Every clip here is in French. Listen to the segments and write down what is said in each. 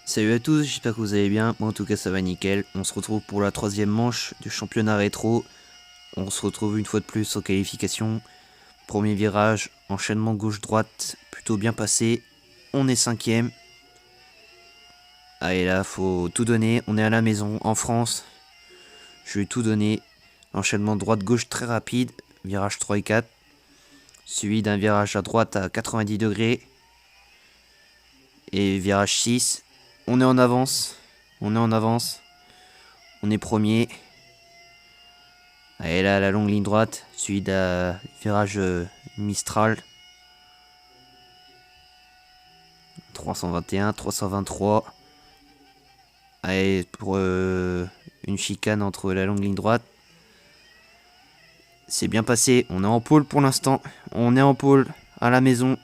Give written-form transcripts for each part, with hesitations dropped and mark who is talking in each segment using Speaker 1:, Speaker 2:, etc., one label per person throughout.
Speaker 1: Salut à tous, j'espère que vous allez bien. Moi en tout cas ça va nickel. On se retrouve pour la troisième manche du championnat rétro. On se retrouve une fois de plus en qualification. Premier virage, enchaînement gauche-droite, plutôt bien passé. On est cinquième. Allez là, faut tout donner. On est à la maison, en France. Je vais tout donner. Enchaînement droite-gauche très rapide. Virage 3 et 4. Suivi d'un virage à droite à 90 degrés. Et virage 6. On est en avance. On est en avance. On est premier. Et là, la longue ligne droite, suivi d'un virage Mistral. 321, 323. Allez, pour une chicane entre la longue ligne droite. C'est bien passé. On est en pôle pour l'instant. On est en pôle à la maison.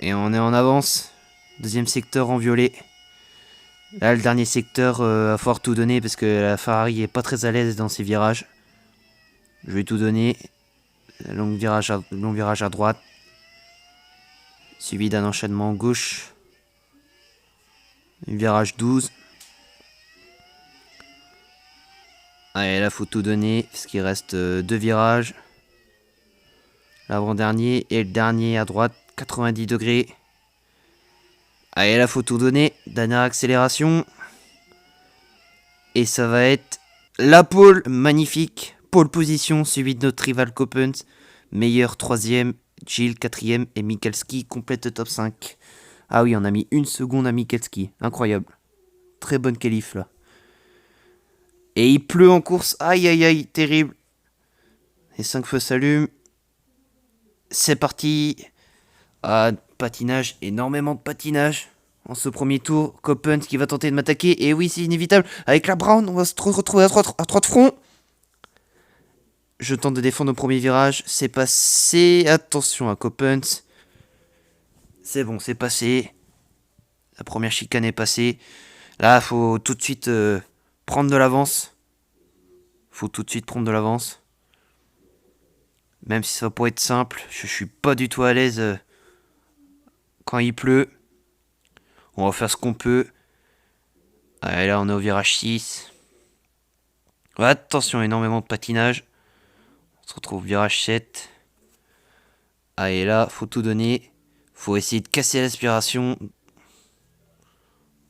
Speaker 1: Et on est en avance. Deuxième secteur en violet. Là, le dernier secteur, à fort tout donner parce que la Ferrari est pas très à l'aise dans ses virages. Je vais tout donner. Long virage à droite. Suivi d'un enchaînement gauche. Virage 12. Allez, là, faut tout donner parce qu'il reste deux virages. L'avant-dernier et le dernier à droite, 90 degrés. Allez, là, faut tout donner. Dernière accélération. Et ça va être la pole, magnifique. Pole position, suivi de notre rival Coppens. Meilleur troisième, Gilles quatrième et Mikalski complète le top 5. Ah oui, on a mis une seconde à Mikalski. Incroyable. Très bonne qualif là. Et il pleut en course. Aïe aïe aïe, terrible. Les 5 feux s'allument. C'est parti. Ah, patinage, énormément de patinage. En ce premier tour, Coppens qui va tenter de m'attaquer. Et oui, c'est inévitable. Avec la Brown, on va se retrouver à 3 de front. Je tente de défendre au premier virage. C'est passé. Attention à Coppens. C'est bon, c'est passé. La première chicane est passée. Là, faut tout de suite prendre de l'avance. Faut tout de suite prendre de l'avance. Même si ça va pas être simple. Je suis pas du tout à l'aise quand il pleut. On va faire ce qu'on peut. Allez, là, on est au virage 6. Attention, énormément de patinage. On se retrouve au virage 7. Allez, là, faut tout donner. Faut essayer de casser l'aspiration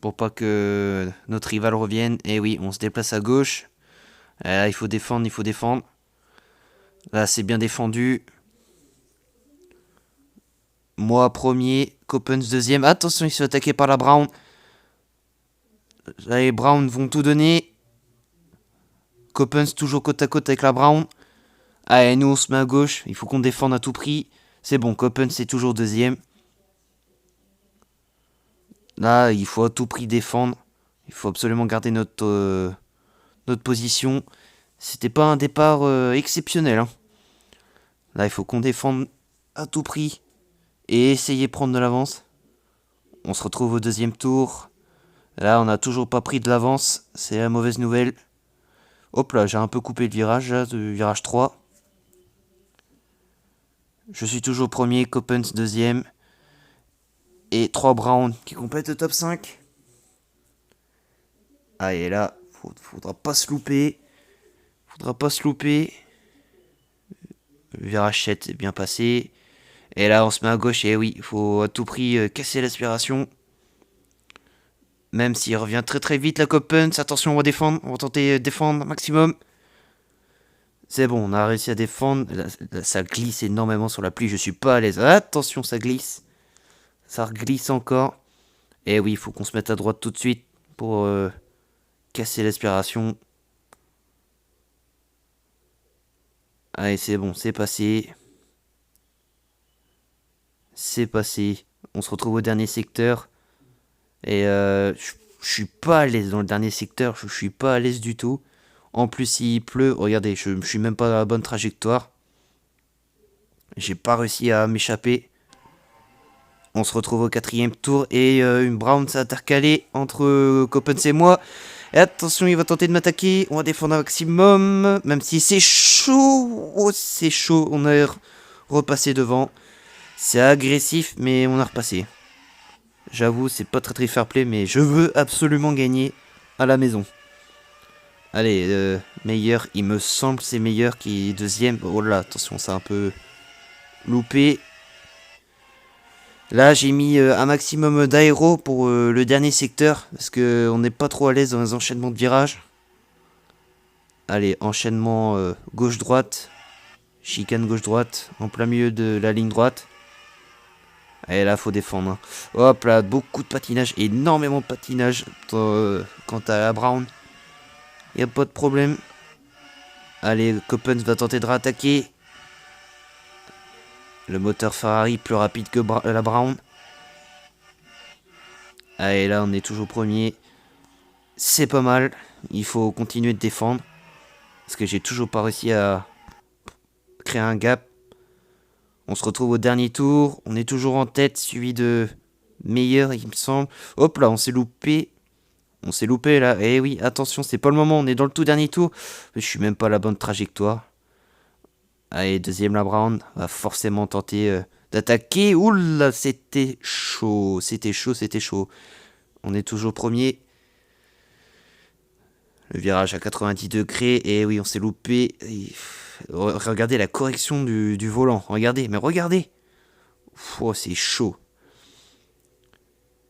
Speaker 1: pour pas que notre rival revienne. Et oui, on se déplace à gauche. Là, il faut défendre, il faut défendre. Là, c'est bien défendu. Moi, premier. Coppens, deuxième. Attention, il se fait attaquer par la Brown. Là, les Brown vont tout donner. Coppens, toujours côte à côte avec la Brown. Allez, nous, on se met à gauche. Il faut qu'on défende à tout prix. C'est bon, Coppens, c'est toujours deuxième. Là, il faut à tout prix défendre. Il faut absolument garder notre position. C'était pas un départ exceptionnel. Hein. Là, il faut qu'on défende à tout prix. Et essayer de prendre de l'avance. On se retrouve au deuxième tour. Là, on n'a toujours pas pris de l'avance. C'est la mauvaise nouvelle. Hop là, j'ai un peu coupé le virage, là, du virage 3. Je suis toujours premier, Coppens deuxième. Et 3 Brown qui complètent le top 5. Ah, et là, faudra pas se louper. Faudra pas se louper. Virage 7 est bien passé. Et là, on se met à gauche. Et oui, il faut à tout prix casser l'aspiration. Même s'il revient très très vite, la Coppens. Attention, on va défendre. On va tenter de défendre maximum. C'est bon, on a réussi à défendre. Là, ça glisse énormément sur la pluie. Je suis pas à l'aise. Attention, ça glisse. Ça glisse encore. Et oui, il faut qu'on se mette à droite tout de suite pour casser l'aspiration. Allez, c'est bon, c'est passé. C'est passé. On se retrouve au dernier secteur. Et je suis pas à l'aise dans le dernier secteur. Je suis pas à l'aise du tout. En plus, il pleut. Regardez, je suis même pas dans la bonne trajectoire. J'ai pas réussi à m'échapper. On se retrouve au quatrième tour et une Brown s'est intercalée entre Coppens et moi. Et attention, il va tenter de m'attaquer. On va défendre un maximum. Même si c'est chaud. Oh, c'est chaud. On a repassé devant. C'est agressif, mais on a repassé. J'avoue, c'est pas très fair play, mais je veux absolument gagner à la maison. Allez, meilleur, il me semble c'est meilleur qui est deuxième. Oh là, attention, c'est un peu loupé. Là, j'ai mis un maximum d'aéro pour le dernier secteur, parce que on n'est pas trop à l'aise dans les enchaînements de virages. Allez, enchaînement gauche-droite, chicane gauche-droite, en plein milieu de la ligne droite. Et là, faut défendre. Hein. Hop là, beaucoup de patinage, énormément de patinage quant à la Brown. Y a pas de problème. Allez, Coppens va tenter de rattaquer. Le moteur Ferrari plus rapide que la Brown. Allez, là, on est toujours premier. C'est pas mal. Il faut continuer de défendre. Parce que j'ai toujours pas réussi à créer un gap. On se retrouve au dernier tour. On est toujours en tête, suivi de meilleur, il me semble. Hop là, on s'est loupé. On s'est loupé là. Eh oui, attention, c'est pas le moment. On est dans le tout dernier tour. Je suis même pas à la bonne trajectoire. Allez, deuxième la Brown. Va forcément tenter d'attaquer. Oula, c'était chaud. C'était chaud, c'était chaud. On est toujours premier. Le virage à 90 degrés. Et oui, on s'est loupé. Regardez la correction du volant. Regardez, mais regardez. Oh, c'est chaud.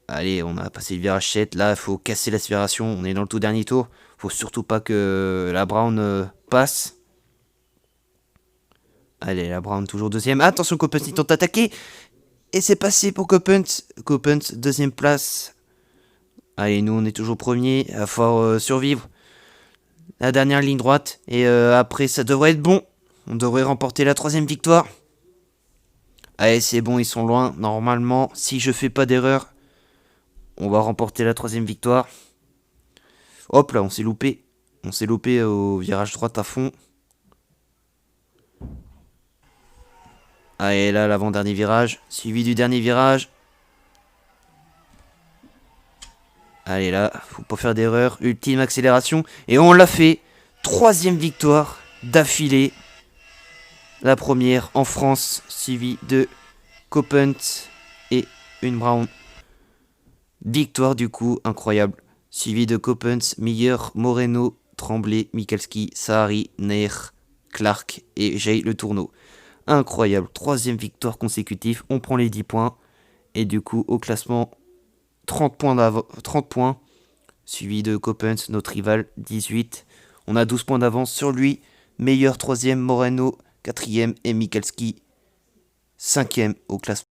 Speaker 1: Allez, on a passé le virage 7. Là, il faut casser l'aspiration. On est dans le tout dernier tour. Faut surtout pas que la Brown passe. Allez, la Brown toujours deuxième. Attention, Coppens, il tente d'attaquer. Et c'est passé pour Coppens. Coppens, deuxième place. Allez, nous, on est toujours premier. Il va falloir survivre. La dernière ligne droite. Et après, ça devrait être bon. On devrait remporter la troisième victoire. Allez, c'est bon, ils sont loin. Normalement, si je fais pas d'erreur, on va remporter la troisième victoire. Hop là, on s'est loupé. On s'est loupé au virage droite à fond. Allez, là, l'avant-dernier virage. Suivi du dernier virage. Allez, là, faut pas faire d'erreur. Ultime accélération. Et on l'a fait. Troisième victoire d'affilée. La première en France, suivie de Coppens et une Brown. Victoire du coup, incroyable. Suivi de Coppens, Miller, Moreno, Tremblay, Michalski, Sahari, Neer, Clark et Jay Le Tourneau. Incroyable, troisième victoire consécutive, on prend les 10 points. Et du coup, au classement, 30 points, suivi de Coppens, notre rival, 18. On a 12 points d'avance sur lui. Meilleur troisième, Moreno, quatrième et Michalski, cinquième au classement.